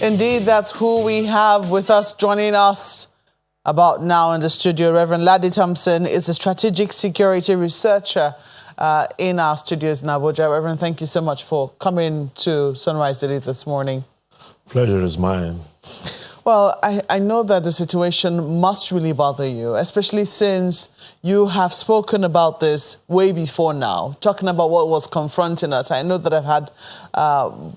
Indeed, that's who we have with us. Joining us about now in the studio, Reverend Laddie Thompson is a strategic security researcher in our studios in Abuja. Reverend, thank you so much for coming to Sunrise Daily this morning. Pleasure is mine. Well, I know that the situation must really bother you, especially since you have spoken about this way before now, talking about what was confronting us. I know that I've had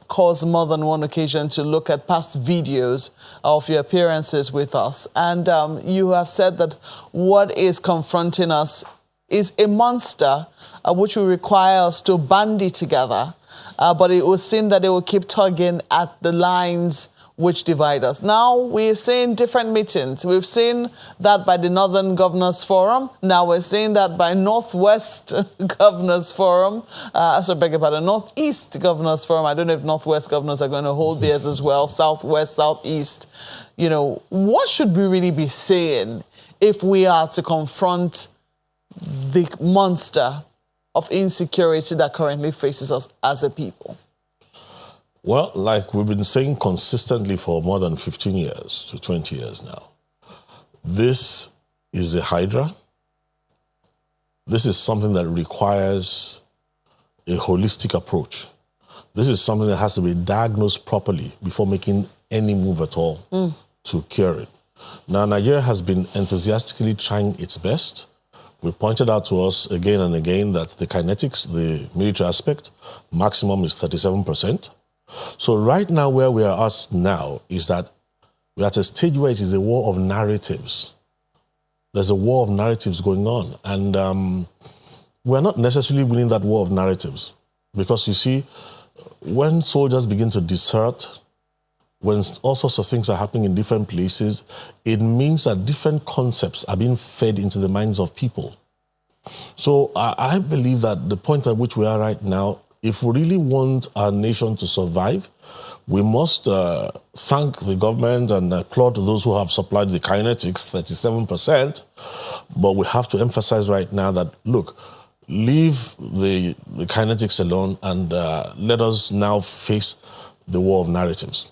cause more than one occasion to look at past videos of your appearances with us. And you have said that what is confronting us is a monster which will require us to bandy together. But it would seem that they will keep tugging at the lines which divide us. Now, we're seeing different meetings. We've seen that by the Northern Governors Forum. Now we're seeing that by Northwest Governors Forum. Northeast Governors Forum. I don't know if Northwest Governors are going to hold theirs as well. Southwest, Southeast. You know, what should we really be saying if we are to confront the monster of insecurity that currently faces us as a people? Well, like we've been saying consistently for more than 15 years to 20 years now, this is a hydra. This is something that requires a holistic approach. This is something that has to be diagnosed properly before making any move at all to cure it. Now, Nigeria has been enthusiastically trying its best. We pointed out to us again and again that the kinetics, the military aspect, maximum is 37%. So right now where we are at now is that we're at a stage where it is a war of narratives. There's a war of narratives going on. And we're not necessarily winning that war of narratives. Because you see, when soldiers begin to desert, when all sorts of things are happening in different places, it means that different concepts are being fed into the minds of people. So I believe that the point at which we are right now, if we really want our nation to survive, we must thank the government and applaud those who have supplied the kinetics, 37%. But we have to emphasize right now that, look, leave the kinetics alone and let us now face the war of narratives.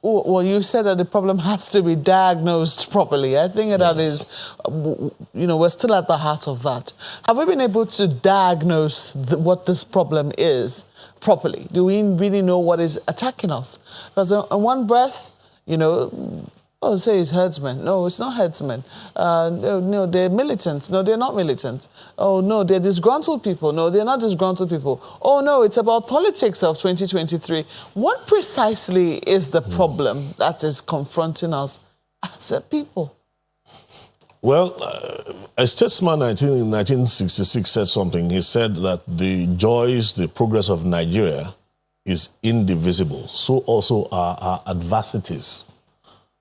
Well, you said that the problem has to be diagnosed properly. I think that is, we're still at the heart of that. Have we been able to diagnose what this problem is properly? Do we really know what is attacking us? Because in one breath, say it's herdsmen. No, it's not herdsmen. No, they're militants. No, they're not militants. Oh, no, they're disgruntled people. No, they're not disgruntled people. Oh, no, it's about politics of 2023. What precisely is the problem that is confronting us as a people? Well, a statesman in 1966 said something. He said that the joys, the progress of Nigeria is indivisible. So also are our adversities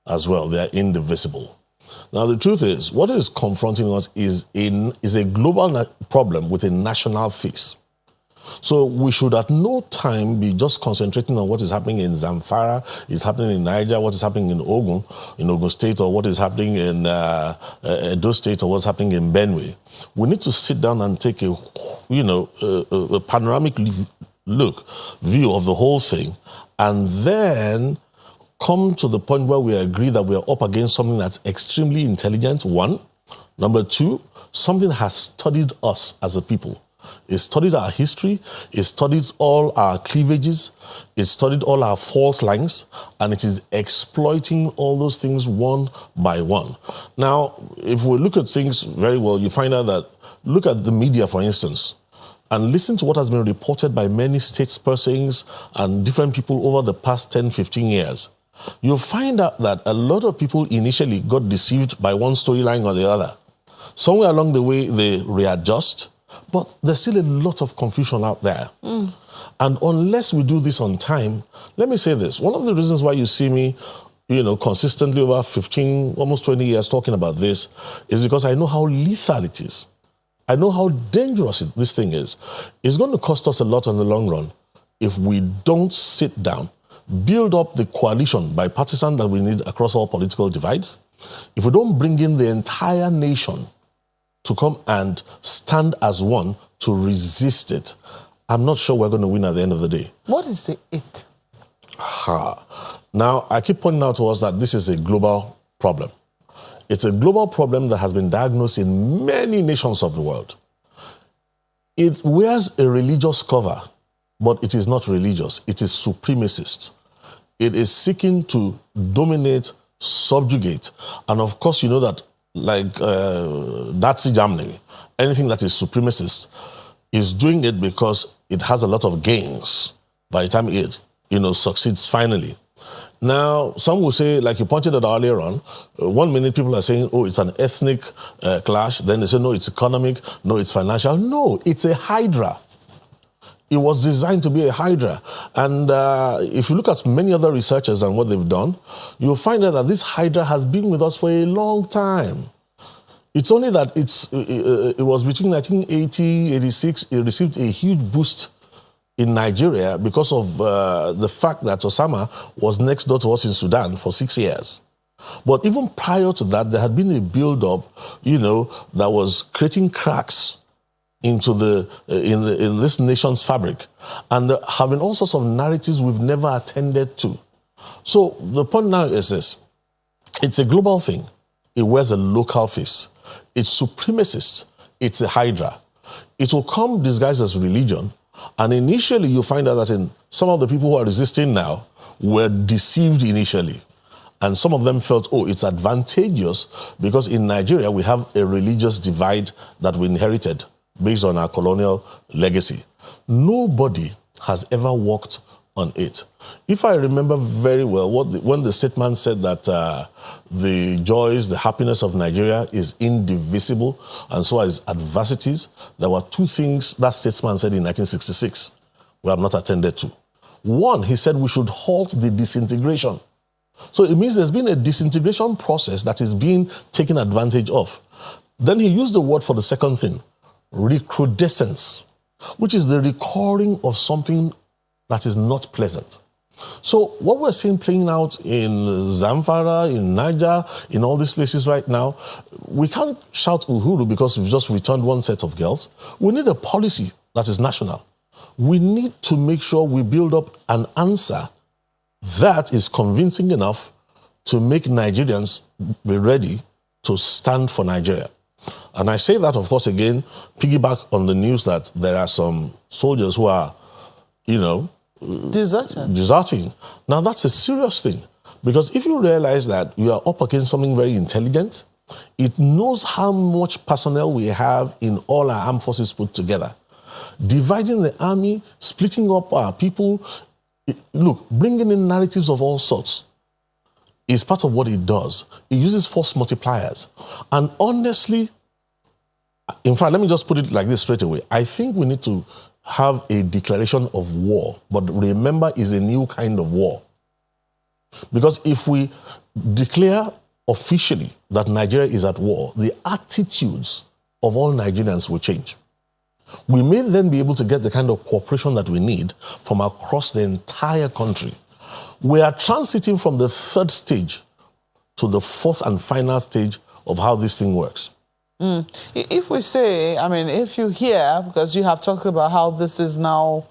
as well. They are indivisible. Now, the truth is, what is confronting us is a global problem with a national face. So we should at no time be just concentrating on what is happening in Zamfara, is happening in Niger, what is happening in Ogun State, or what is happening in Edo State, or what's happening in Benue. We need to sit down and take a panoramic view of the whole thing, and then come to the point where we agree that we are up against something that's extremely intelligent, one. Number two, something has studied us as a people. It studied our history, it studied all our cleavages, it studied all our fault lines, and it is exploiting all those things one by one. Now, if we look at things very well, you find out that, look at the media, for instance, and listen to what has been reported by many statespersons and different people over the past 10, 15 years. You'll find out that a lot of people initially got deceived by one storyline or the other. Somewhere along the way, they readjust, but there's still a lot of confusion out there. And unless we do this on time, let me say this. One of the reasons why you see me, consistently over 15, almost 20 years talking about this is because I know how lethal it is. I know how dangerous this thing is. It's going to cost us a lot in the long run if we don't sit down, build up the coalition bipartisan that we need across all political divides. If we don't bring in the entire nation to come and stand as one to resist it, I'm not sure we're going to win at the end of the day. What is the it? Now, I keep pointing out to us that this is a global problem. It's a global problem that has been diagnosed in many nations of the world. It wears a religious cover, but it is not religious. It is supremacist. It is seeking to dominate, subjugate. And of course, you know that, like Nazi Germany, anything that is supremacist is doing it because it has a lot of gains by the time it, succeeds finally. Now, some will say, like you pointed out earlier on, 1 minute people are saying, oh, it's an ethnic clash. Then they say, no, it's economic. No, it's financial. No, it's a hydra. It was designed to be a hydra. And if you look at many other researchers and what they've done, you'll find out that this hydra has been with us for a long time. It's only that it was between 1980, 86, it received a huge boost in Nigeria because of the fact that Osama was next door to us in Sudan for 6 years. But even prior to that, there had been a build-up, that was creating cracks into in this nation's fabric, and having all sorts of narratives we've never attended to. So the point now is this: it's a global thing. It wears a local face. It's supremacist. It's a hydra. It will come disguised as religion. And initially, you find out that some of the people who are resisting now were deceived initially. And some of them felt, oh, it's advantageous because in Nigeria, we have a religious divide that we inherited based on our colonial legacy. Nobody has ever worked on it. If I remember very well, when the statement said that the joys, the happiness of Nigeria is indivisible, and so is adversities, there were two things that statesman said in 1966 we have not attended to. One, he said we should halt the disintegration. So it means there's been a disintegration process that is being taken advantage of. Then he used the word for the second thing, recrudescence, which is the recurring of something that is not pleasant. So what we're seeing playing out in Zamfara, in Niger, in all these places right now, we can't shout Uhuru because we've just returned one set of girls. We need a policy that is national. We need to make sure we build up an answer that is convincing enough to make Nigerians be ready to stand for Nigeria. And I say that, of course, again, piggyback on the news that there are some soldiers who are, deserting. Now, that's a serious thing. Because if you realize that you are up against something very intelligent, it knows how much personnel we have in all our armed forces put together. Dividing the army, splitting up our people, bringing in narratives of all sorts is part of what it does. It uses force multipliers. And honestly, in fact, let me just put it like this straight away. I think we need to have a declaration of war, but remember, is a new kind of war. Because if we declare officially that Nigeria is at war, the attitudes of all Nigerians will change. We may then be able to get the kind of cooperation that we need from across the entire country. We are transiting from the third stage to the fourth and final stage of how this thing works. If we say, if you hear, because you have talked about how this is now,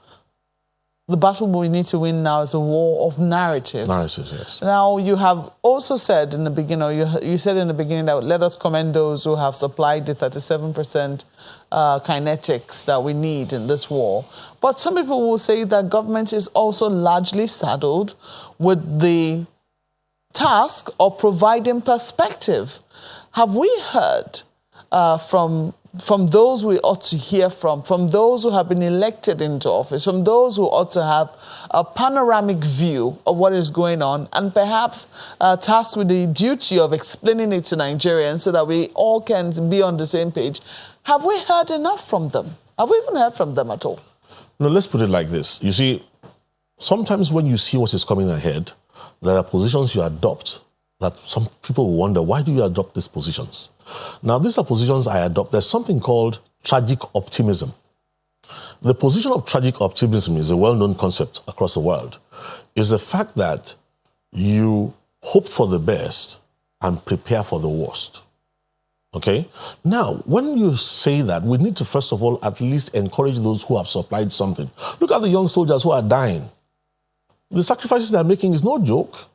the battle we need to win now is a war of narratives. Narratives, yes. Now, you have also said in the beginning, you said in the beginning that let us commend those who have supplied the 37% kinetics that we need in this war. But some people will say that government is also largely saddled with the task of providing perspective. Have we heard from those we ought to hear from those who have been elected into office, from those who ought to have a panoramic view of what is going on, and perhaps tasked with the duty of explaining it to Nigerians so that we all can be on the same page? Have we heard enough from them? Have we even heard from them at all? No, let's put it like this. You see, sometimes when you see what is coming ahead, there are positions you adopt that some people wonder, why do you adopt these positions? Now, these are positions I adopt. There's something called tragic optimism. The position of tragic optimism is a well-known concept across the world. It's the fact that you hope for the best and prepare for the worst. Okay? Now, when you say that, we need to, first of all, at least encourage those who have supplied something. Look at the young soldiers who are dying. the sacrifices they're making is no joke.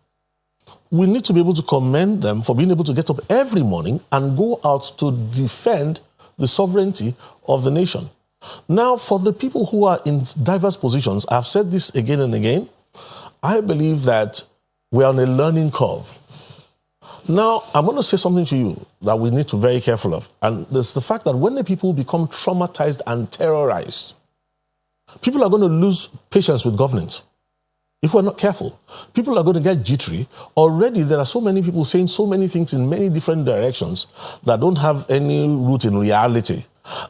We need to be able to commend them for being able to get up every morning and go out to defend the sovereignty of the nation. Now, for the people who are in diverse positions, I've said this again and again, I believe that we're on a learning curve. Now, I'm going to say something to you that we need to be very careful of. And there's the fact that when the people become traumatized and terrorized, people are going to lose patience with governance. If we're not careful, people are going to get jittery. Already, there are so many people saying so many things in many different directions that don't have any root in reality.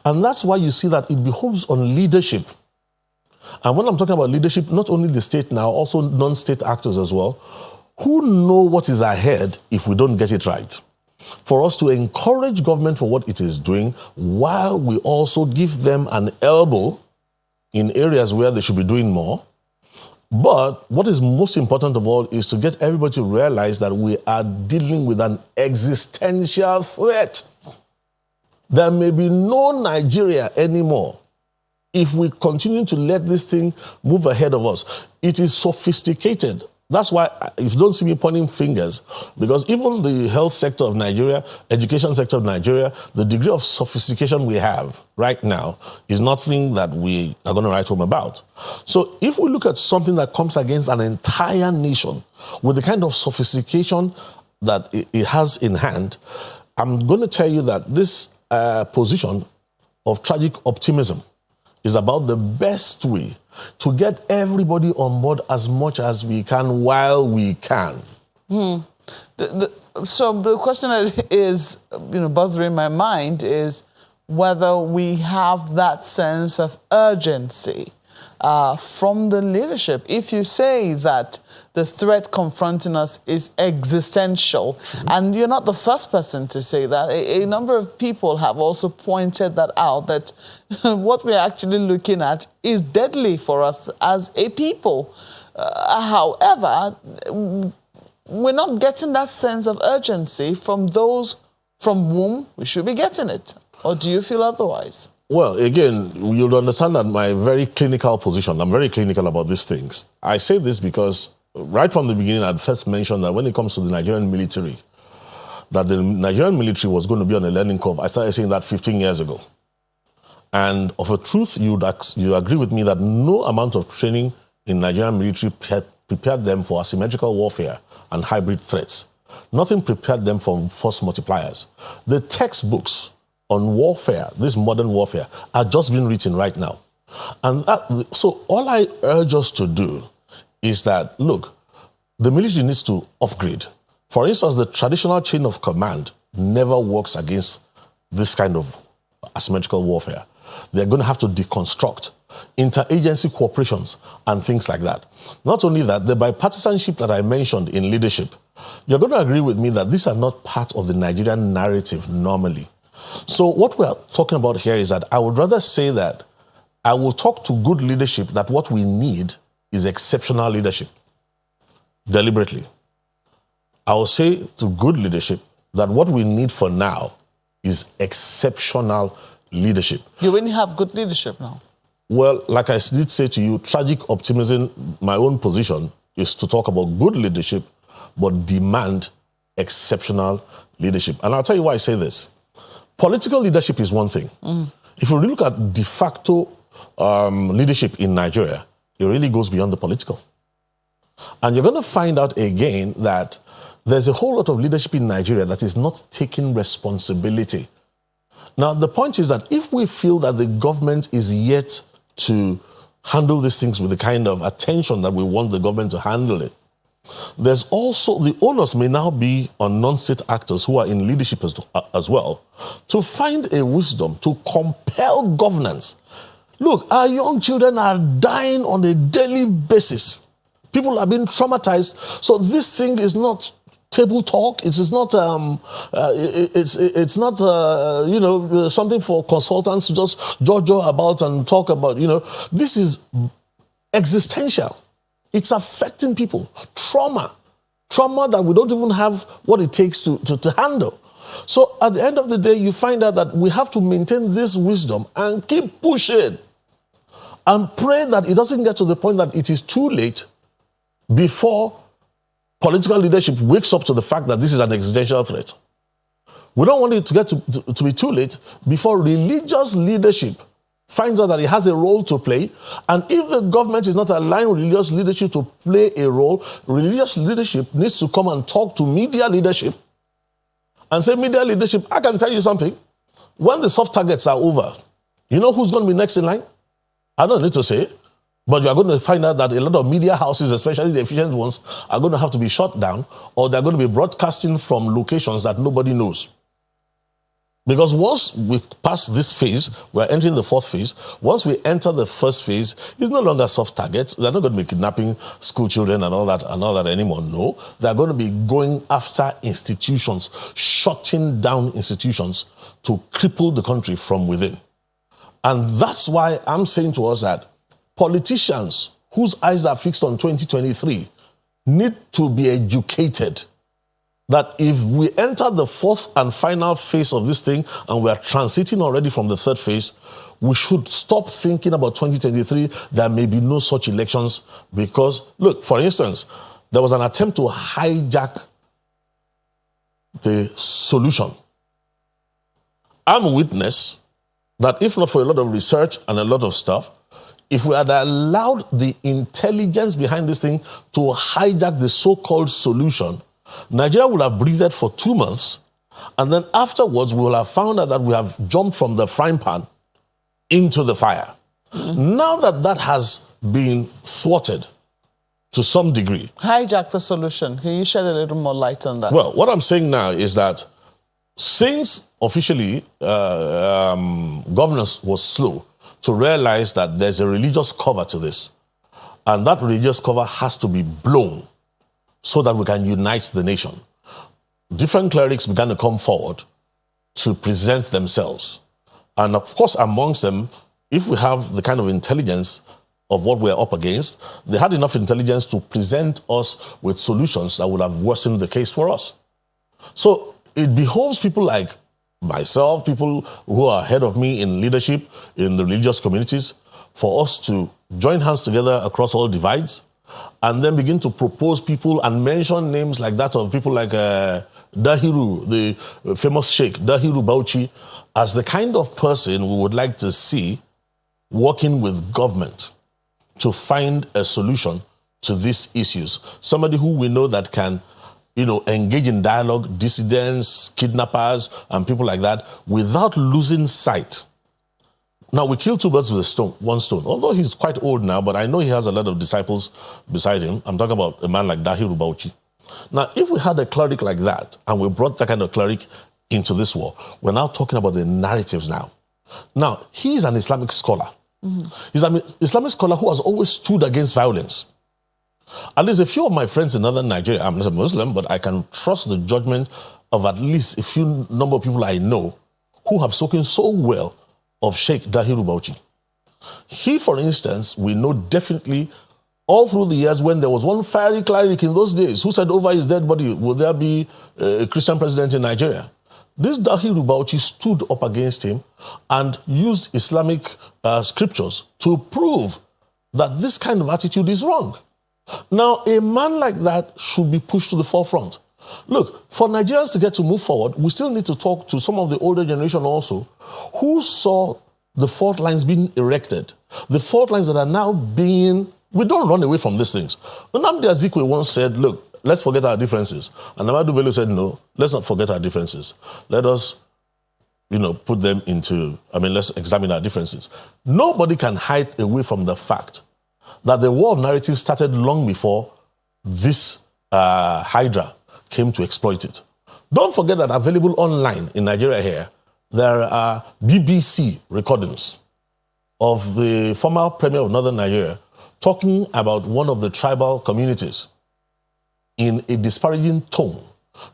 And that's why you see that it behoves on leadership. And when I'm talking about leadership, not only the state now, also non-state actors as well, who know what is ahead if we don't get it right. For us to encourage government for what it is doing, while we also give them an elbow in areas where they should be doing more. But what is most important of all is to get everybody to realize that we are dealing with an existential threat. There may be no Nigeria anymore if we continue to let this thing move ahead of us. It is sophisticated. That's why if you don't see me pointing fingers, because even the health sector of Nigeria, education sector of Nigeria, the degree of sophistication we have right now is nothing that we are going to write home about. So if we look at something that comes against an entire nation with the kind of sophistication that it has in hand, I'm going to tell you that this position of tragic optimism is about the best way to get everybody on board as much as we can while we can. So the question that is, bothering my mind is whether we have that sense of urgency from the leadership. If you say that the threat confronting us is existential, and you're not the first person to say that. A number of people have also pointed that out, that what we're actually looking at is deadly for us as a people. However, we're not getting that sense of urgency from those from whom we should be getting it. Or do you feel otherwise? Well, again, you'll understand that my very clinical position, I'm very clinical about these things. I say this because right from the beginning, I'd first mentioned that when it comes to the Nigerian military, that the Nigerian military was going to be on a learning curve. I started saying that 15 years ago. And of a truth, you agree with me that no amount of training in Nigerian military prepared them for asymmetrical warfare and hybrid threats. Nothing prepared them for force multipliers. The textbooks on warfare, this modern warfare, are just being written right now. And so all I urge us to do is that, look, the military needs to upgrade. For instance, the traditional chain of command never works against this kind of asymmetrical warfare. They're going to have to deconstruct interagency cooperations and things like that. Not only that, the bipartisanship that I mentioned in leadership, you're going to agree with me that these are not part of the Nigerian narrative normally. So what we're talking about here is that I would rather say that I will talk to good leadership that what we need is exceptional leadership, deliberately. I will say to good leadership that what we need for now is exceptional leadership. You really have good leadership now? Well, like I did say to you, tragic optimism, my own position is to talk about good leadership, but demand exceptional leadership. And I'll tell you why I say this. Political leadership is one thing. If you look at de facto leadership in Nigeria, it really goes beyond the political. And you're going to find out again that there's a whole lot of leadership in Nigeria that is not taking responsibility. Now, the point is that if we feel that the government is yet to handle these things with the kind of attention that we want the government to handle it, there's also, the onus may now be on non-state actors who are in leadership as well, to find a wisdom to compel governance. Look, our young children are dying on a daily basis. People are being traumatized. So this thing is not table talk. It's not something for consultants to just jaw about and talk about. This is existential. It's affecting people. Trauma that we don't even have what it takes to handle. So at the end of the day, you find out that we have to maintain this wisdom and keep pushing and pray that it doesn't get to the point that it is too late before political leadership wakes up to the fact that this is an existential threat. We don't want it to get to be too late before religious leadership finds out that it has a role to play. And if the government is not allowing religious leadership to play a role, religious leadership needs to come and talk to media leadership and say, media leadership, I can tell you something. When the soft targets are over, you know who's going to be next in line? I don't need to say, but you are going to find out that a lot of media houses, especially the efficient ones, are going to have to be shut down, or they're going to be broadcasting from locations that nobody knows. Because once we pass this phase, we're entering the fourth phase. Once we enter the first phase, it's no longer soft targets. They're not going to be kidnapping school children and all that anymore. No, they're going to be going after institutions, shutting down institutions to cripple the country from within. And that's why I'm saying to us that politicians whose eyes are fixed on 2023 need to be educated that if we enter the fourth and final phase of this thing and we are transiting already from the third phase, we should stop thinking about 2023. There may be no such elections because, look, for instance, there was an attempt to hijack the solution. I'm a witness that if not for a lot of research and a lot of stuff, if we had allowed the intelligence behind this thing to hijack the so-called solution, Nigeria would have breathed for 2 months, and then afterwards we will have found out that we have jumped from the frying pan into the fire. Mm-hmm. Now that that has been thwarted to some degree. Hijack the solution. Can you shed a little more light on that? Well, what I'm saying now is that since officially governance was slow to realize that there's a religious cover to this, and that religious cover has to be blown so that we can unite the nation. Different clerics began to come forward to present themselves. And of course, amongst them, if we have the kind of intelligence of what we're up against, they had enough intelligence to present us with solutions that would have worsened the case for us. So it behoves people like myself, people who are ahead of me in leadership in the religious communities, for us to join hands together across all divides and then begin to propose people and mention names like that of people like Dahiru, the famous Sheikh, Dahiru Bauchi, as the kind of person we would like to see working with government to find a solution to these issues. Somebody who we know that can, engage in dialogue, dissidents, kidnappers, and people like that without losing sight. Now, we kill two birds with one stone. Although he's quite old now, but I know he has a lot of disciples beside him. I'm talking about a man like Dahiru Bauchi. Now, if we had a cleric like that, and we brought that kind of cleric into this war, we're now talking about the narratives now. Now, he's an Islamic scholar. Mm-hmm. He's an Islamic scholar who has always stood against violence. At least a few of my friends in northern Nigeria, I'm not a Muslim, but I can trust the judgment of at least a few number of people I know who have spoken so well of Sheikh Dahiru Bauchi. He, for instance, we know definitely all through the years when there was one fiery cleric in those days who said over his dead body, will there be a Christian president in Nigeria? This Dahiru Bauchi stood up against him and used Islamic scriptures to prove that this kind of attitude is wrong. Now, a man like that should be pushed to the forefront. Look, for Nigerians to get to move forward, we still need to talk to some of the older generation also who saw the fault lines being erected, the fault lines that are now being... We don't run away from these things. Nnamdi Azikiwe once said, look, let's forget our differences. And Amadu Bello said, no, let's not forget our differences. Let us, put them into... let's examine our differences. Nobody can hide away from the fact that the war of narrative started long before this Hydra came to exploit it. Don't forget that available online in Nigeria here, there are BBC recordings of the former Premier of Northern Nigeria talking about one of the tribal communities in a disparaging tone.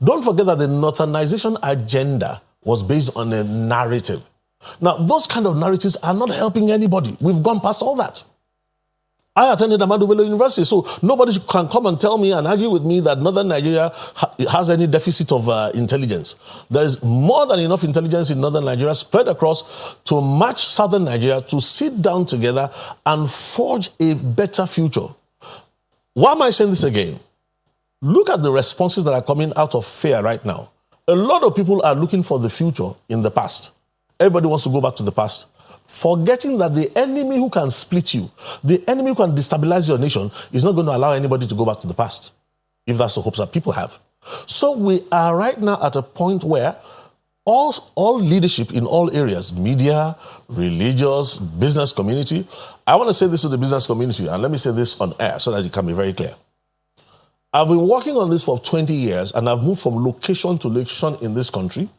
Don't forget that the northernization agenda was based on a narrative. Now, those kind of narratives are not helping anybody. We've gone past all that. I attended Ahmadu Bello University, so nobody can come and tell me and argue with me that Northern Nigeria has any deficit of intelligence. There is more than enough intelligence in Northern Nigeria spread across to match Southern Nigeria to sit down together and forge a better future. Why am I saying this again? Look at the responses that are coming out of fear right now. A lot of people are looking for the future in the past. Everybody wants to go back to the past, forgetting that the enemy who can split you, the enemy who can destabilize your nation, is not going to allow anybody to go back to the past, if that's the hopes that people have. So we are right now at a point where all leadership in all areas, media, religious, business community. I want to say this to the business community, and let me say this on air so that it can be very clear. I've been working on this for 20 years, and I've moved from location to location in this country,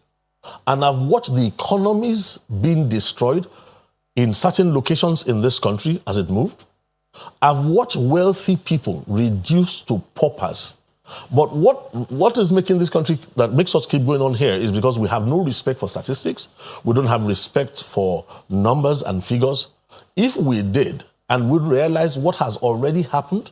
and I've watched the economies being destroyed in certain locations in this country as it moved. I've watched wealthy people reduced to paupers. But what is making this country, that makes us keep going on here, is because we have no respect for statistics. We don't have respect for numbers and figures. If we did, and would realize what has already happened,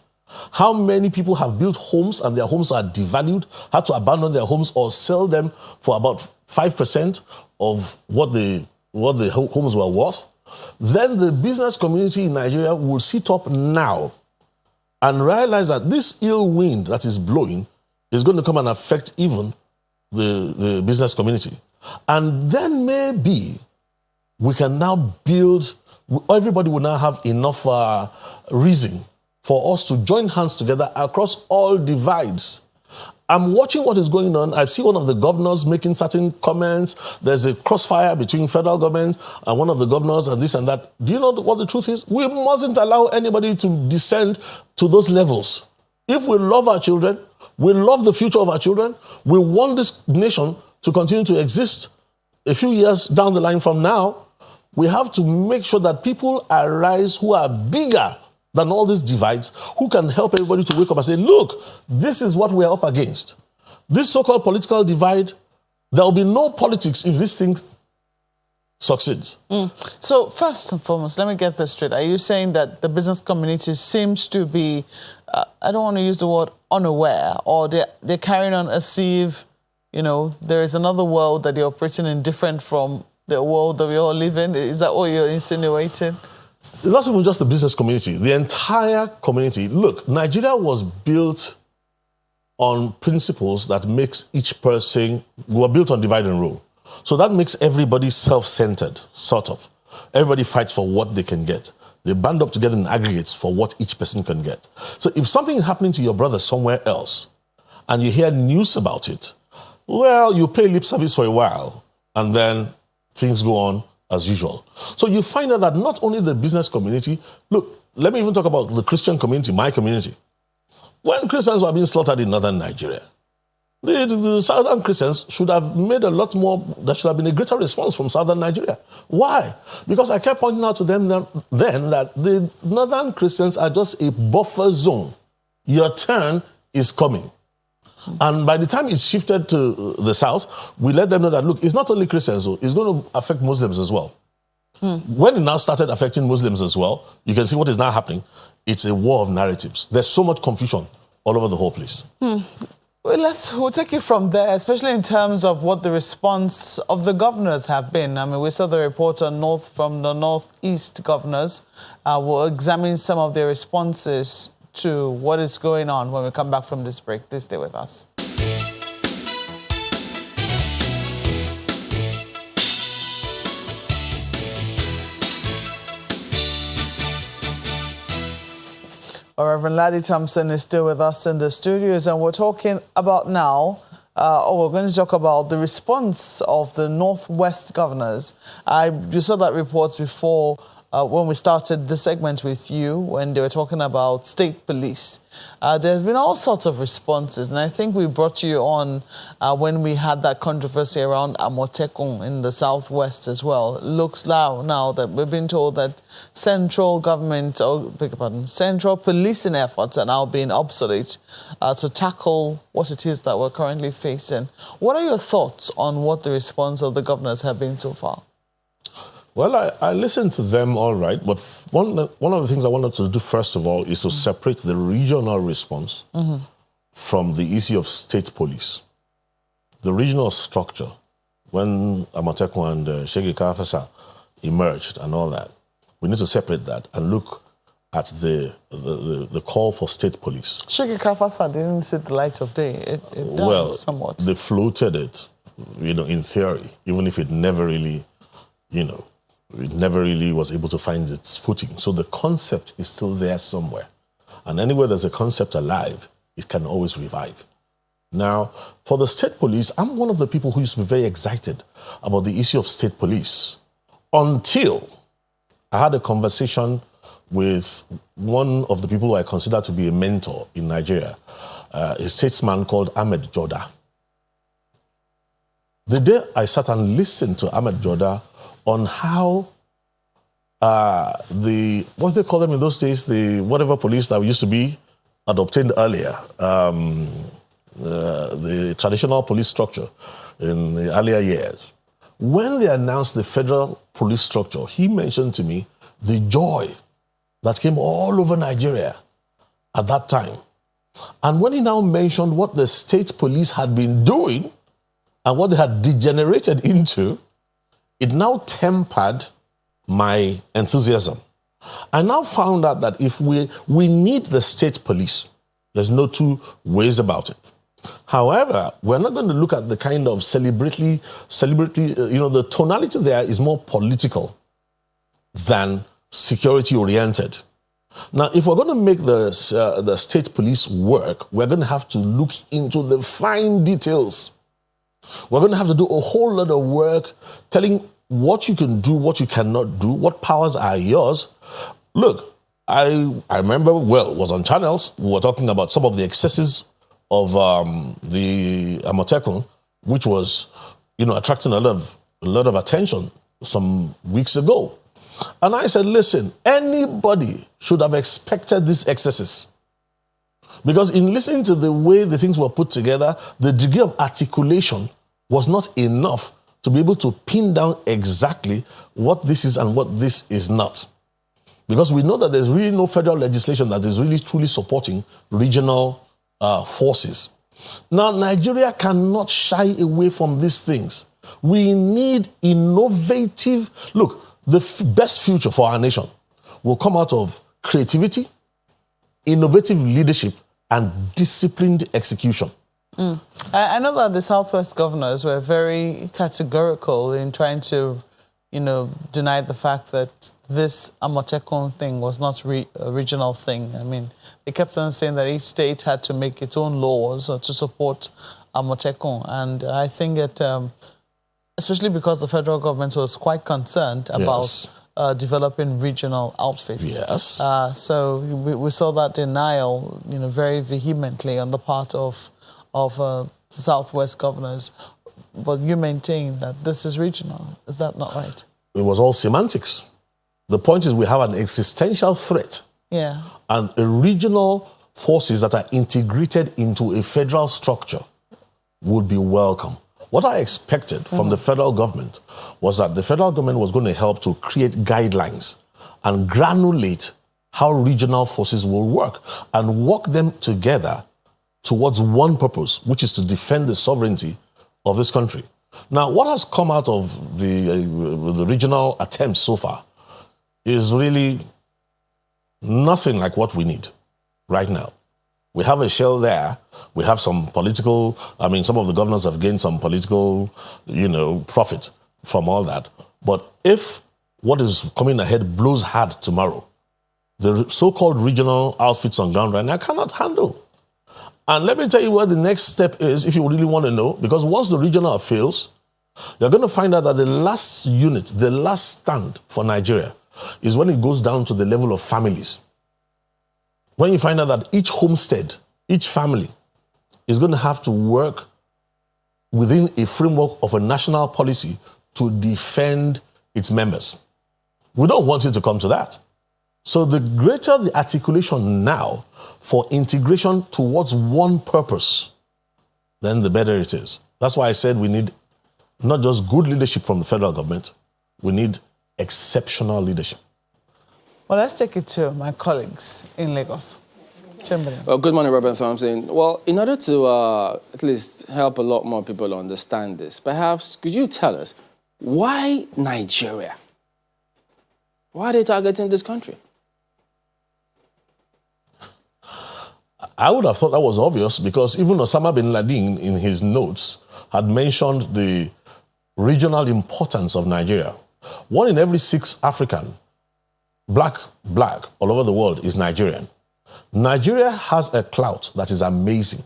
how many people have built homes and their homes are devalued, had to abandon their homes or sell them for about 5% of what the homes were worth, then the business community in Nigeria will sit up now and realize that this ill wind that is blowing is going to come and affect even the business community. And then maybe we can now build, everybody will now have enough reason for us to join hands together across all divides. I'm watching what is going on. I see one of the governors making certain comments. There's a crossfire between federal government and one of the governors and this and that. Do you know what the truth is? We mustn't allow anybody to descend to those levels. If we love our children, we love the future of our children, we want this nation to continue to exist a few years down the line from now, we have to make sure that people arise who are bigger than all these divides, who can help everybody to wake up and say, look, this is what we're up against. This so-called political divide, there will be no politics if this thing succeeds. So first and foremost, let me get this straight. Are you saying that the business community seems to be, I don't want to use the word unaware, or they're carrying on as if, there is another world that they're operating in different from the world that we all live in? Is that what you're insinuating? It's not even just the business community, the entire community. Look, Nigeria was built on principles that makes each person, we were built on divide and rule. So that makes everybody self-centered, sort of. Everybody fights for what they can get. They band up together in aggregates for what each person can get. So if something is happening to your brother somewhere else, and you hear news about it, well, you pay lip service for a while, and then things go on as usual. So you find out that not only the business community, look, let me even talk about the Christian community, my community. When Christians were being slaughtered in northern Nigeria, the southern Christians should have made a lot more, there should have been a greater response from southern Nigeria. Why? Because I kept pointing out to them then that the northern Christians are just a buffer zone. Your turn is coming. And by the time it shifted to the south, we let them know that, look, it's not only Christians, it's going to affect Muslims as well. When it now started affecting Muslims as well, you can see what is now happening. It's a war of narratives. There's so much confusion all over the whole place. Well, we'll take it from there, especially in terms of what the response of the governors have been. I mean, we saw the report from the Northeast governors. We'll examine some of their responses to what is going on when we come back from this break. Please stay with us. Reverend Laddie Thompson is still with us in the studios, and we're talking about now, we're going to talk about the response of the Northwest governors. You saw that report before when we started the segment with you, when they were talking about state police. There have been all sorts of responses, and I think we brought you on when we had that controversy around Amotekun in the Southwest as well. It looks now that we've been told that central policing efforts are now being obsolete to tackle what it is that we're currently facing. What are your thoughts on what the response of the governors have been so far? Well, I listened to them all right, but one of the things I wanted to do first of all is to separate the regional response from the issue of state police. The regional structure, when Amotekun and Shege Kafasa emerged and all that, we need to separate that and look at the call for state police. Sheikh Kafasa didn't see the light of day. It died somewhat. They floated it, in theory, even if it never really, it never really was able to find its footing. So the concept is still there somewhere. And anywhere there's a concept alive, it can always revive. Now, for the state police, I'm one of the people who used to be very excited about the issue of state police until I had a conversation with one of the people who I consider to be a mentor in Nigeria, a statesman called Ahmed Joda. The day I sat and listened to Ahmed Joda on how what they call them in those days, the whatever police that used to be had obtained earlier, the traditional police structure in the earlier years. When they announced the federal police structure, he mentioned to me the joy that came all over Nigeria at that time. And when he now mentioned what the state police had been doing and what they had degenerated into, it now tempered my enthusiasm. I now found out that if we need the state police, there's no two ways about it. However, we're not going to look at the kind of celebrity, the tonality there is more political than security-oriented. Now, if we're going to make the state police work, we're going to have to look into the fine details. We're going to have to do a whole lot of work telling what you can do, what you cannot do, what powers are yours. Look, I remember, it was on channels, we were talking about some of the excesses of the Amotekun, which was, attracting a lot of attention some weeks ago. And I said, listen, anybody should have expected these excesses. Because in listening to the way the things were put together, the degree of articulation was not enough to be able to pin down exactly what this is and what this is not. Because we know that there's really no federal legislation that is really truly supporting regional forces. Now, Nigeria cannot shy away from these things. We need innovative... Look, the best future for our nation will come out of creativity, innovative leadership, and disciplined execution. I know that the Southwest governors were very categorical in trying to, deny the fact that this Amotekun thing was not a regional thing. I mean, they kept on saying that each state had to make its own laws to support Amotekun. And I think that, especially because the federal government was quite concerned about developing regional outfits. Yes. So we saw that denial, very vehemently on the part of Southwest governors. But you maintain that this is regional. Is that not right? It was all semantics. The point is we have an existential threat. Yeah. And regional forces that are integrated into a federal structure would be welcome. What I expected from the federal government was that the federal government was going to help to create guidelines and granulate how regional forces will work and work them together towards one purpose, which is to defend the sovereignty of this country. Now, what has come out of the regional attempts so far is really nothing like what we need right now. We have a shell there. We have some political, some of the governors have gained some political, profit from all that. But if what is coming ahead blows hard tomorrow, the so-called regional outfits on ground right now cannot handle. And let me tell you what the next step is if you really want to know, because once the regional fails, you're going to find out that the last unit, the last stand for Nigeria is when it goes down to the level of families. When you find out that each homestead, each family is going to have to work within a framework of a national policy to defend its members. We don't want it to come to that. So the greater the articulation now for integration towards one purpose, then the better it is. That's why I said we need not just good leadership from the federal government, we need exceptional leadership. Well, let's take it to my colleagues in Lagos. Chamberlain. Well, good morning, Reverend Thompson. Well, in order to at least help a lot more people understand this, perhaps could you tell us why Nigeria? Why are they targeting this country? I would have thought that was obvious because even Osama bin Laden in his notes had mentioned the regional importance of Nigeria. 1 in every 6 African, black, all over the world is Nigerian. Nigeria has a clout that is amazing.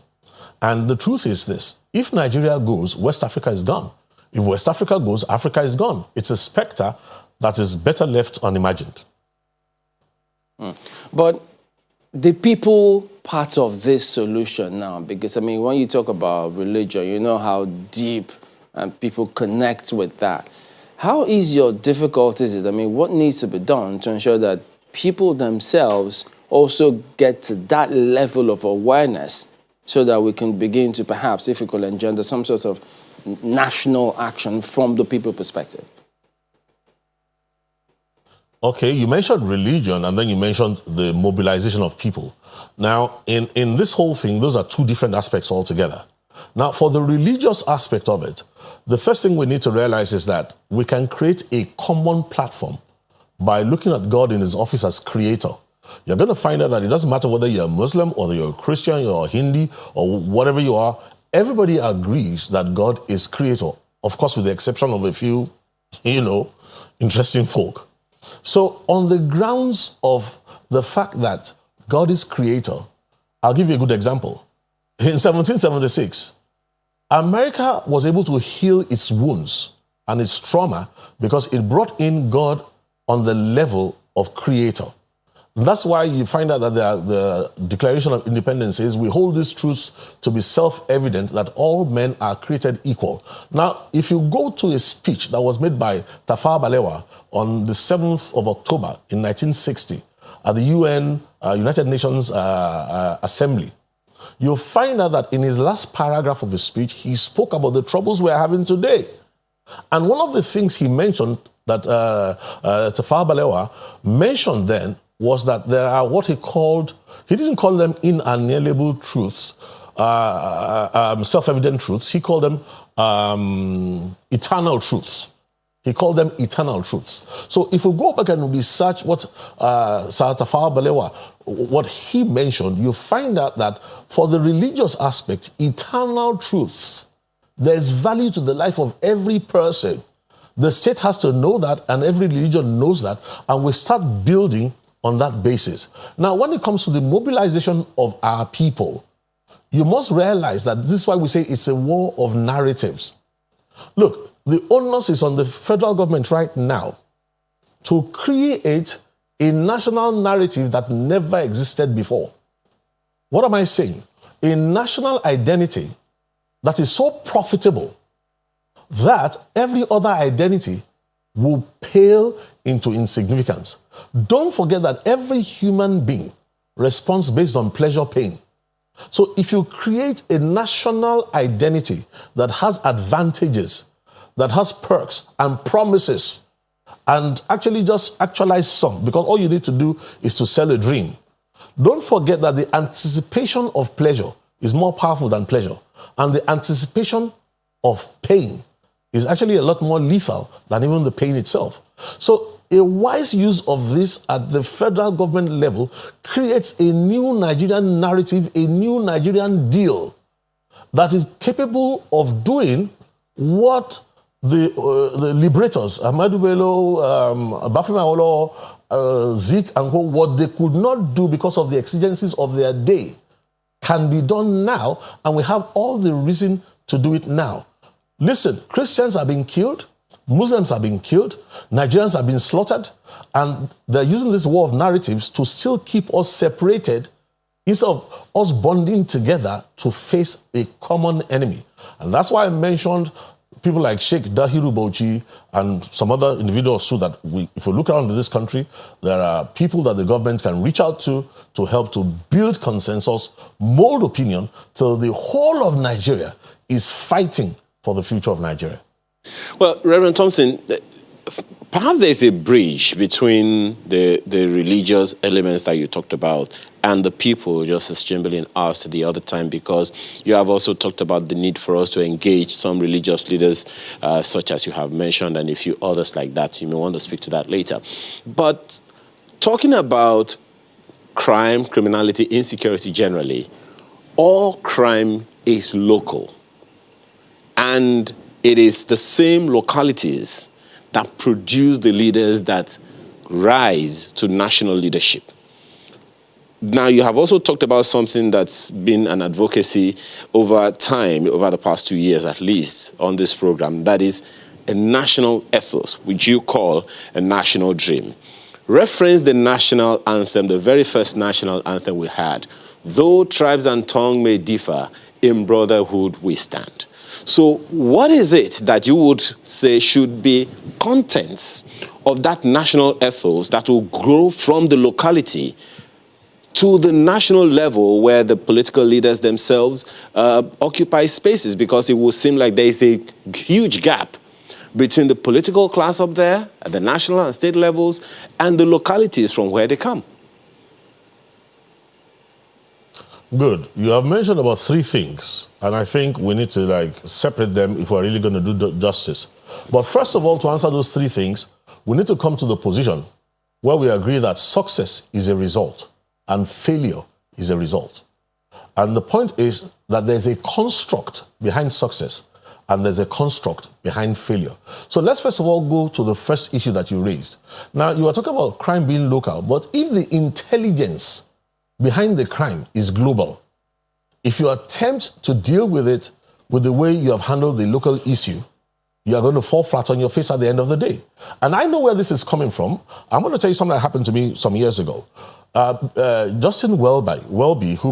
And the truth is this, if Nigeria goes, West Africa is gone. If West Africa goes, Africa is gone. It's a specter that is better left unimagined. But the people part of this solution now, because I mean, when you talk about religion, you know how deep and people connect with that. How easy or difficult is it? I mean, what needs to be done to ensure that people themselves also get to that level of awareness so that we can begin to perhaps, if we could engender some sort of national action from the people perspective? Okay, you mentioned religion and then you mentioned the mobilization of people. Now, in this whole thing, those are 2 different aspects altogether. Now, for the religious aspect of it, the first thing we need to realize is that we can create a common platform by looking at God in his office as creator. You're going to find out that it doesn't matter whether you're a Muslim or you're a Christian, you're a Hindi, or whatever you are, everybody agrees that God is creator. Of course, with the exception of a few, interesting folk. So on the grounds of the fact that God is creator, I'll give you a good example. In 1776, America was able to heal its wounds and its trauma because it brought in God on the level of creator. And that's why you find out that the Declaration of Independence says we hold this truth to be self-evident that all men are created equal. Now, if you go to a speech that was made by Tafawa Balewa on the 7th of October in 1960 at the UN, United Nations Assembly, you'll find out that in his last paragraph of his speech, he spoke about the troubles we're having today. And one of the things he mentioned that Tafawa Balewa mentioned then was that there are what he didn't call them inalienable truths, self-evident truths. He called them eternal truths. He called them eternal truths. So if we go back and research what Sir Tafawa Balewa, what he mentioned, you find out that for the religious aspect, eternal truths, there's value to the life of every person. The state has to know that, and every religion knows that, and we start building on that basis. Now, when it comes to the mobilization of our people, you must realize that this is why we say it's a war of narratives. Look, the onus is on the federal government right now to create a national narrative that never existed before. What am I saying? A national identity that is so profitable that every other identity will pale into insignificance. Don't forget that every human being responds based on pleasure, pain. So if you create a national identity that has advantages, that has perks and promises, and actually just actualize some, because all you need to do is to sell a dream. Don't forget that the anticipation of pleasure is more powerful than pleasure. And the anticipation of pain is actually a lot more lethal than even the pain itself. So a wise use of this at the federal government level creates a new Nigerian narrative, a new Nigerian deal that is capable of doing what the liberators, Ahmadu Bello, Bafemi Awolowo, Zik and Co, what they could not do because of the exigencies of their day can be done now, and we have all the reason to do it now. Listen, Christians are being killed, Muslims are being killed, Nigerians are being slaughtered, and they're using this war of narratives to still keep us separated instead of us bonding together to face a common enemy. And that's why I mentioned people like Sheikh Dahiru Bauchi and some other individuals too, that if we look around in this country, there are people that the government can reach out to help to build consensus, mold opinion, so the whole of Nigeria is fighting for the future of Nigeria. Well, Reverend Thompson, perhaps there's a bridge between the religious elements that you talked about and the people, Justice Chamberlain asked the other time, because you have also talked about the need for us to engage some religious leaders, such as you have mentioned, and a few others like that. You may want to speak to that later. But talking about crime, criminality, insecurity generally, all crime is local. And it is the same localities that produce the leaders that rise to national leadership. Now, you have also talked about something that's been an advocacy over time, over the past 2 years at least, on this program. That is a national ethos, which you call a national dream. Reference the national anthem, the very first national anthem we had. Though tribes and tongue may differ, in brotherhood we stand. So what is it that you would say should be contents of that national ethos that will grow from the locality to the national level where the political leaders themselves occupy spaces? Because it will seem like there is a huge gap between the political class up there at the national and state levels and the localities from where they come. Good. You have mentioned about 3 things, and I think we need to separate them if we're really going to do justice. But first of all, to answer those 3 things, we need to come to the position where we agree that success is a result and failure is a result. And the point is that there's a construct behind success and there's a construct behind failure. So let's first of all go to the first issue that you raised. Now, you are talking about crime being local, but if the intelligence behind the crime is global, if you attempt to deal with it with the way you have handled the local issue, you are going to fall flat on your face at the end of the day. And I know where this is coming from. I'm going to tell you something that happened to me some years ago. Justin Welby, who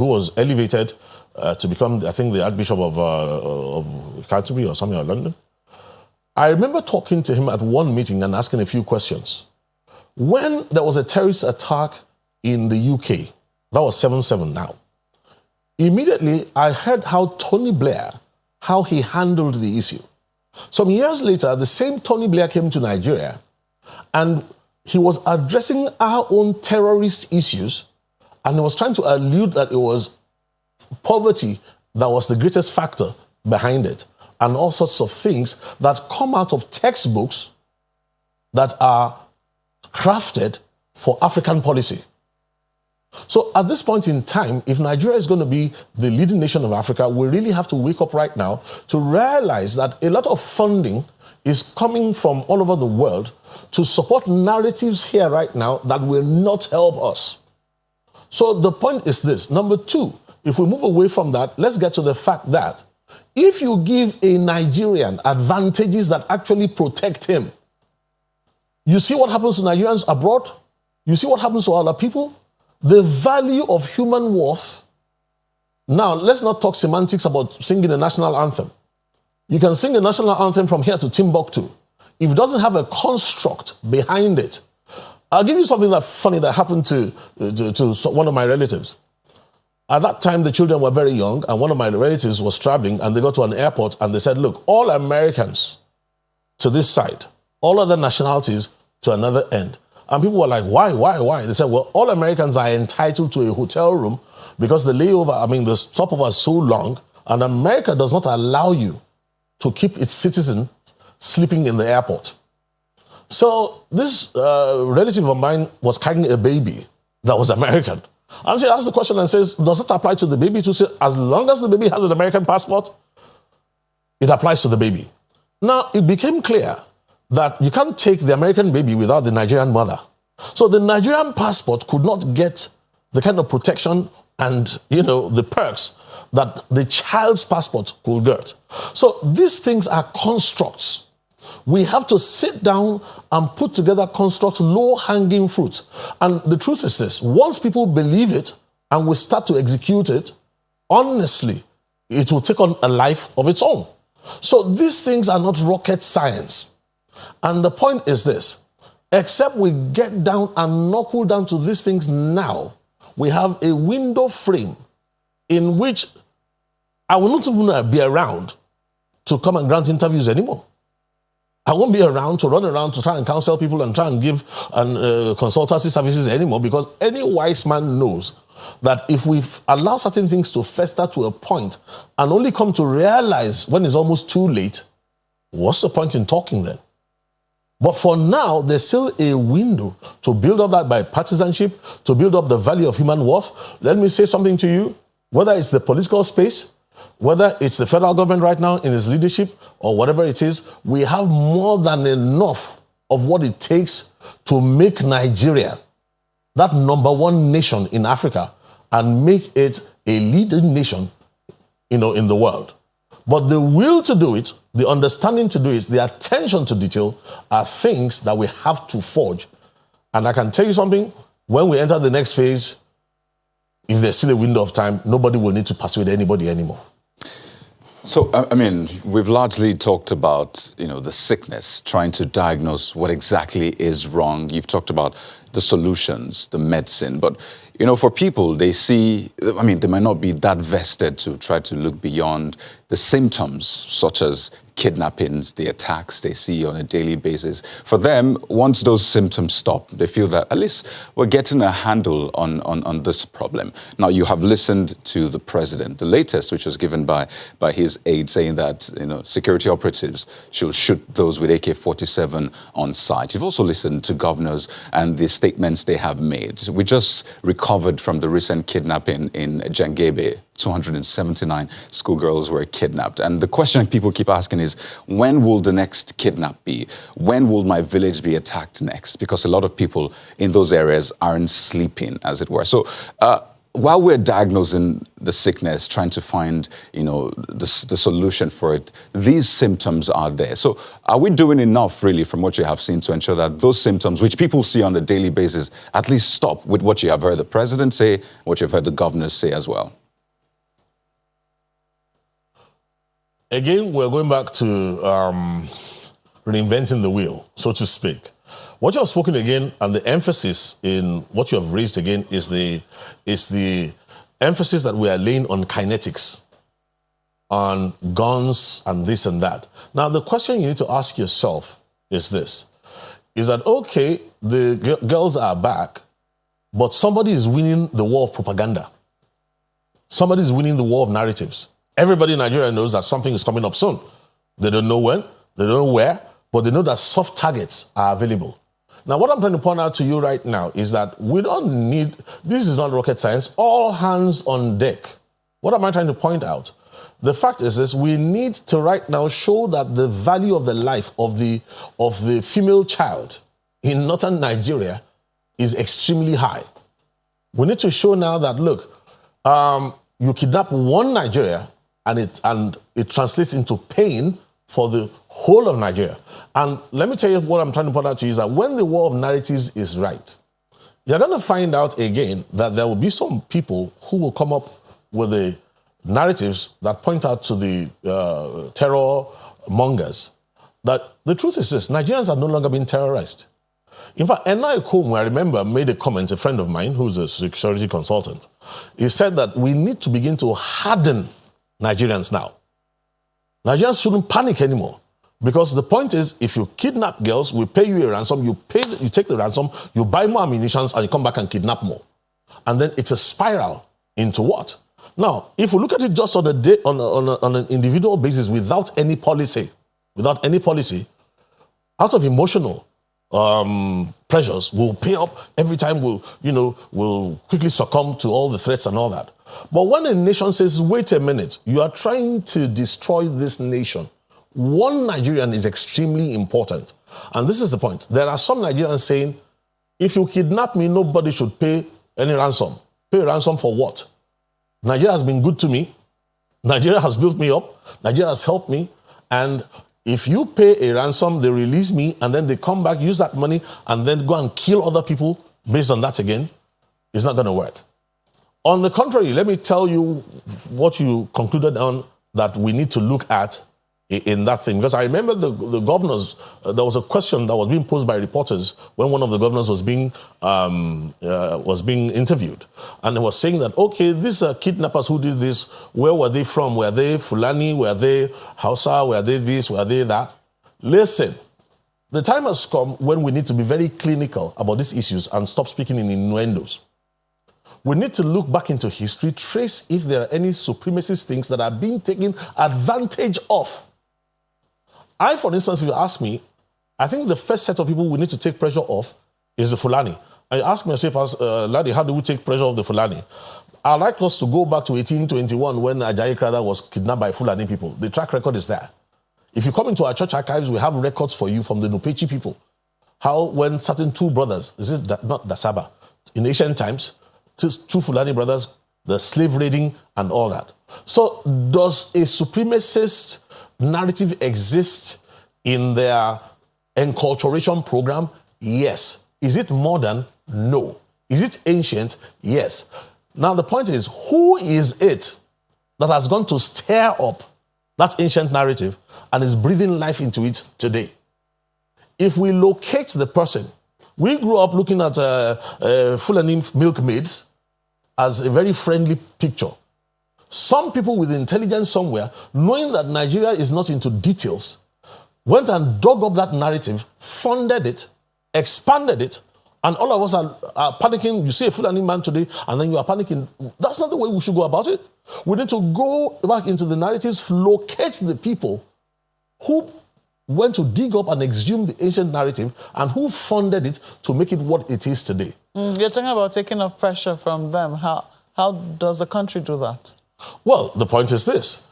was elevated to become, I think, the Archbishop of Canterbury or something, or London. I remember talking to him at one meeting and asking a few questions. When there was a terrorist attack in the UK, that was 7/7 now, immediately I heard how Tony Blair, how he handled the issue. Some years later, the same Tony Blair came to Nigeria and he was addressing our own terrorist issues, and he was trying to allude that it was poverty that was the greatest factor behind it, and all sorts of things that come out of textbooks that are crafted for African policy. So at this point in time, if Nigeria is going to be the leading nation of Africa, we really have to wake up right now to realize that a lot of funding is coming from all over the world to support narratives here right now that will not help us. So the point is this. Number 2, if we move away from that, let's get to the fact that if you give a Nigerian advantages that actually protect him, you see what happens to Nigerians abroad? You see what happens to other people? The value of human worth. Now, let's not talk semantics about singing the national anthem. You can sing the national anthem from here to Timbuktu. If it doesn't have a construct behind it, I'll give you something that's funny that happened to one of my relatives. At that time, the children were very young, and one of my relatives was traveling, and they got to an airport, and they said, look, all Americans to this side, all other nationalities to another end. And people were like, why? They said, well, all Americans are entitled to a hotel room because the stopover is so long, and America does not allow you to keep its citizens sleeping in the airport. So this relative of mine was carrying a baby that was American. And she asked the question and says, does it apply to the baby? To say, as long as the baby has an American passport, it applies to the baby. Now, it became clear that you can't take the American baby without the Nigerian mother. So the Nigerian passport could not get the kind of protection and, the perks that the child's passport could get. So these things are constructs. We have to sit down and put together constructs, low-hanging fruit. And the truth is this, once people believe it and we start to execute it, honestly, it will take on a life of its own. So these things are not rocket science. And the point is this, except we get down and knuckle down to these things now, we have a window frame in which I will not even be around to come and grant interviews anymore. I won't be around to run around to try and counsel people and try and give consultancy services anymore, because any wise man knows that if we allow certain things to fester to a point and only come to realize when it's almost too late, what's the point in talking then? But for now, there's still a window to build up that bipartisanship, to build up the value of human worth. Let me say something to you, whether it's the political space, whether it's the federal government right now in its leadership, or whatever it is, we have more than enough of what it takes to make Nigeria that #1 nation in Africa and make it a leading nation, in the world. But the will to do it, the understanding to do it, the attention to detail are things that we have to forge. And I can tell you something, when we enter the next phase, if there's still a window of time, nobody will need to persuade anybody anymore. So, I mean, we've largely talked about, the sickness, trying to diagnose what exactly is wrong. You've talked about the solutions, the medicine. But, for people, they see, they might not be that vested to try to look beyond the symptoms, such as kidnappings, the attacks they see on a daily basis. For them, once those symptoms stop, they feel that at least we're getting a handle on this problem. Now, you have listened to the president, the latest, which was given by his aide, saying that, security operatives should shoot those with AK-47 on sight. You've also listened to governors and the statements they have made. We just recovered from the recent kidnapping in Jangebe. 279 schoolgirls were kidnapped. And the question people keep asking is, when will the next kidnap be? When will my village be attacked next? Because a lot of people in those areas aren't sleeping, as it were. So while we're diagnosing the sickness, trying to find, the solution for it, these symptoms are there. So are we doing enough, really, from what you have seen to ensure that those symptoms, which people see on a daily basis, at least stop with what you have heard the president say, what you've heard the governors say as well? Again, we're going back to reinventing the wheel, so to speak. What you have spoken again, and the emphasis in what you have raised again, is the emphasis that we are laying on kinetics, on guns and this and that. Now, the question you need to ask yourself is this, is that, okay, the girls are back, but somebody is winning the war of propaganda. Somebody is winning the war of narratives. Everybody in Nigeria knows that something is coming up soon. They don't know when, they don't know where, but they know that soft targets are available. Now, what I'm trying to point out to you right now is that we don't need, this is not rocket science, all hands on deck. What am I trying to point out? The fact is this, we need to right now show that the value of the life of the female child in northern Nigeria is extremely high. We need to show now that, look, you kidnap one Nigeria, and it translates into pain for the whole of Nigeria. And let me tell you what I'm trying to point out to you is that when the war of narratives is right, you're going to find out again that there will be some people who will come up with the narratives that point out to the terror mongers that the truth is this, Nigerians are no longer being terrorized. In fact, Enai Komu, I remember, made a comment, a friend of mine who's a security consultant. He said that we need to begin to harden Nigerians now. Nigerians shouldn't panic anymore. Because the point is, if you kidnap girls, we pay you a ransom, you take the ransom, you buy more ammunition, and you come back and kidnap more. And then it's a spiral into what? Now, if we look at it just on an individual basis without any policy, out of emotional pressures, we'll pay up every time, we'll quickly succumb to all the threats and all that. But when a nation says, wait a minute, you are trying to destroy this nation, one Nigerian is extremely important. And this is the point. There are some Nigerians saying, if you kidnap me, nobody should pay any ransom. Pay a ransom for what? Nigeria has been good to me. Nigeria has built me up. Nigeria has helped me. And if you pay a ransom, they release me, and then they come back, use that money, and then go and kill other people based on that again, it's not going to work. On the contrary, let me tell you what you concluded on that we need to look at in that thing. Because I remember the governors, there was a question that was being posed by reporters when one of the governors was being interviewed. And they were saying that, okay, these kidnappers who did this, where were they from? Were they Fulani? Were they Hausa? Were they this? Were they that? Listen, the time has come when we need to be very clinical about these issues and stop speaking in innuendos. We need to look back into history, trace if there are any supremacist things that are being taken advantage of. I, for instance, if you ask me, I think the first set of people we need to take pressure off is the Fulani. I ask myself, Ladi, how do we take pressure off the Fulani? I'd like us to go back to 1821 when Hijacking was kidnapped by Fulani people. The track record is there. If you come into our church archives, we have records for you from the Nupechi people. How when certain two brothers, not Dasaba, in ancient times, two Fulani brothers, the slave raiding and all that. So does a supremacist narrative exist in their enculturation program? Yes. Is it modern? No. Is it ancient? Yes. Now the point is, who is it that has gone to stir up that ancient narrative and is breathing life into it today? If we locate the person, we grew up looking at Fulani milkmaids as a very friendly picture. Some people with intelligence somewhere, knowing that Nigeria is not into details, went and dug up that narrative, funded it, expanded it, and all of us are panicking. You see a Fulani man today, and then you are panicking. That's not the way we should go about it. We need to go back into the narratives, locate the people who went to dig up and exhume the ancient narrative and who funded it to make it what it is today. You're talking about taking off pressure from them. How does the country do that? Well, the point is this.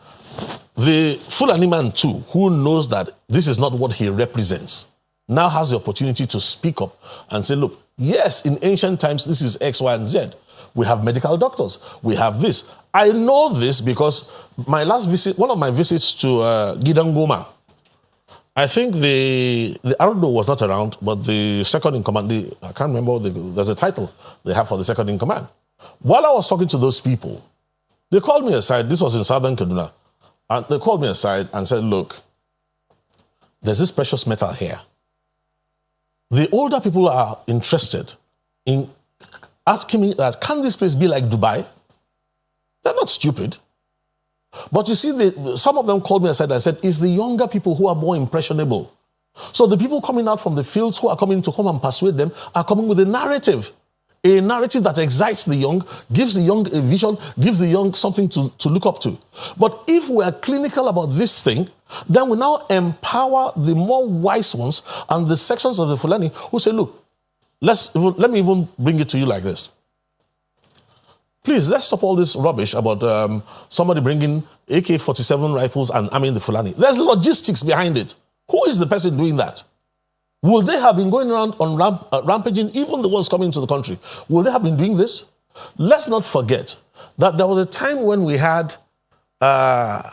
The Fulani man too, who knows that this is not what he represents, now has the opportunity to speak up and say, look, yes, in ancient times, this is X, Y, and Z. We have medical doctors. We have this. I know this because my last visit, one of my visits to Gidangoma, I think the Ardo was not around, but the second in command, I can't remember, there's a title they have for the second in command. While I was talking to those people, they called me aside. This was in southern Kaduna. And they called me aside and said, look, there's this precious metal here. The older people are interested in asking me, can this place be like Dubai? They're not stupid. But you see, some of them called me aside and said, it's the younger people who are more impressionable. So the people coming out from the fields who are coming to come and persuade them are coming with a narrative that excites the young, gives the young a vision, gives the young something to look up to. But if we are clinical about this thing, then we now empower the more wise ones and the sections of the Fulani who say, look, let me even bring it to you like this. Please, let's stop all this rubbish about somebody bringing AK-47 rifles and arming the Fulani. There's logistics behind it. Who is the person doing that? Will they have been going around on rampaging, even the ones coming into the country? Will they have been doing this? Let's not forget that there was a time when we had, what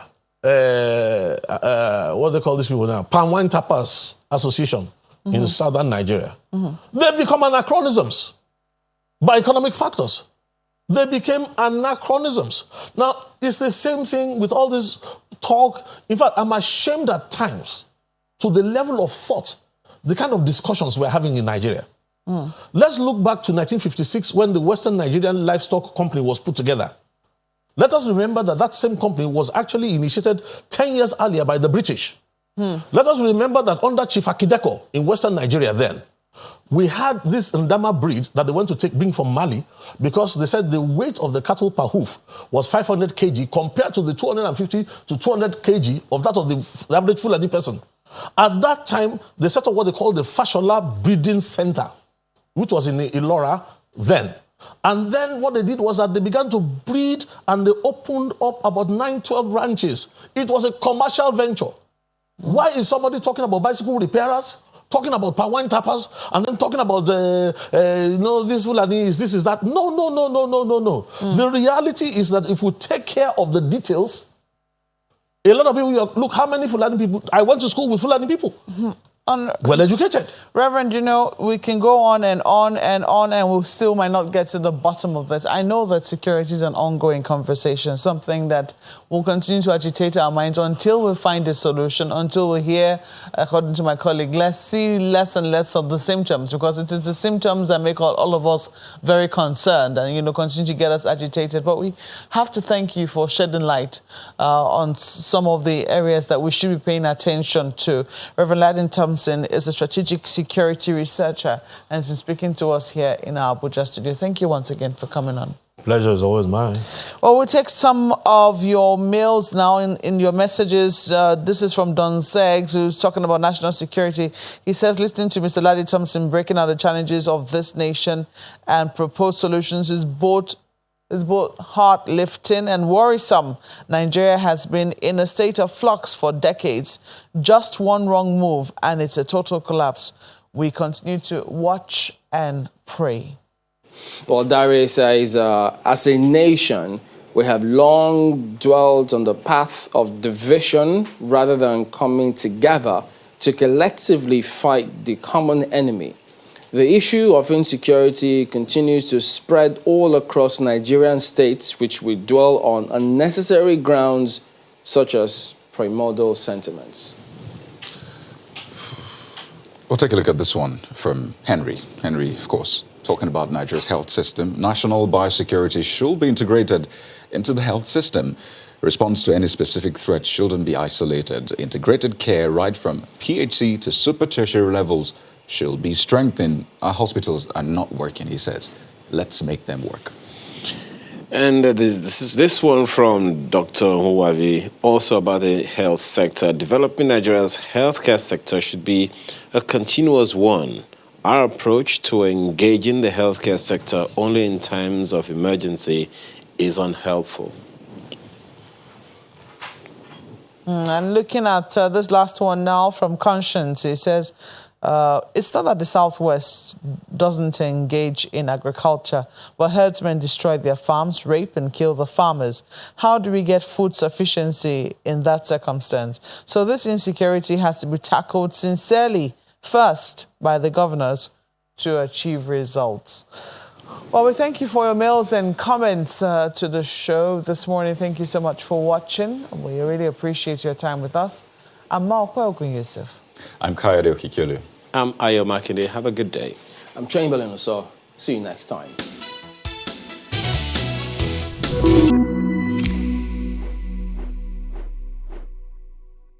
they call these people now? Palm Wine Tappers Association in southern Nigeria. They become anachronisms by economic factors. They became anachronisms. Now, it's the same thing with all this talk. In fact, I'm ashamed at times to the level of thought, the kind of discussions we're having in Nigeria. Let's look back to 1956 when the Western Nigerian Livestock Company was put together. Let us remember that that same company was actually initiated 10 years earlier by the British. Let us remember that under Chief Akideko in Western Nigeria then, we had this Ndama breed that they went to bring from Mali because they said the weight of the cattle per hoof was 500 kg compared to the 250 to 200 kg of that of the average Fulani person. At that time, they set up what they called the Fashola Breeding Center, which was in Ilora then. And then what they did was that they began to breed and they opened up about 9-12 ranches. It was a commercial venture. Why is somebody talking about bicycle repairers? Talking about palm wine tappers and then talking about, this Fulani is this, is that. No. The reality is that if we take care of the details, a lot of people, look, how many Fulani people, I went to school with Fulani people. Well educated. Reverend, we can go on and on and on, and we still might not get to the bottom of this. I know that security is an ongoing conversation, something that will continue to agitate our minds until we find a solution, until we hear, according to my colleague, let's see less and less of the symptoms, because it is the symptoms that make all of us very concerned and, continue to get us agitated. But we have to thank you for shedding light on some of the areas that we should be paying attention to. Reverend Ladin Thompson is a strategic security researcher and has been speaking to us here in our Abuja studio. Thank you once again for coming on. Pleasure is always mine. Well, we'll take some of your mails now in your messages. This is from Don Zeggs, who's talking about national security. He says, listening to Mr. Laddie Thompson breaking out the challenges of this nation and proposed solutions is both heart-lifting and worrisome. Nigeria has been in a state of flux for decades. Just one wrong move and it's a total collapse. We continue to watch and pray. Well, Dare says, as a nation, we have long dwelt on the path of division rather than coming together to collectively fight the common enemy. The issue of insecurity continues to spread all across Nigerian states, which we dwell on unnecessary grounds such as primordial sentiments. We'll take a look at this one from Henry. Henry, of course, talking about Nigeria's health system. National biosecurity should be integrated into the health system. Response to any specific threat shouldn't be isolated. Integrated care right from PHC to super tertiary levels should be strengthened. Our hospitals are not working, he says. Let's make them work. And this one from Dr. Huwavi, also about the health sector. Developing Nigeria's healthcare sector should be a continuous one. Our approach to engaging the healthcare sector only in times of emergency is unhelpful. And looking at this last one now from Conscience, it says, it's not that the Southwest doesn't engage in agriculture, but herdsmen destroy their farms, rape and kill the farmers. How do we get food sufficiency in that circumstance? So this insecurity has to be tackled sincerely, first by the governors to achieve results. Well, we thank you for your mails and comments to the show this morning. Thank you so much for watching. We really appreciate your time with us. I'm Malko Yusuf. I'm Kayode Okikiolu. I'm Ayo Makinde. Have a good day. I'm Chamberlain Oso. See you next time.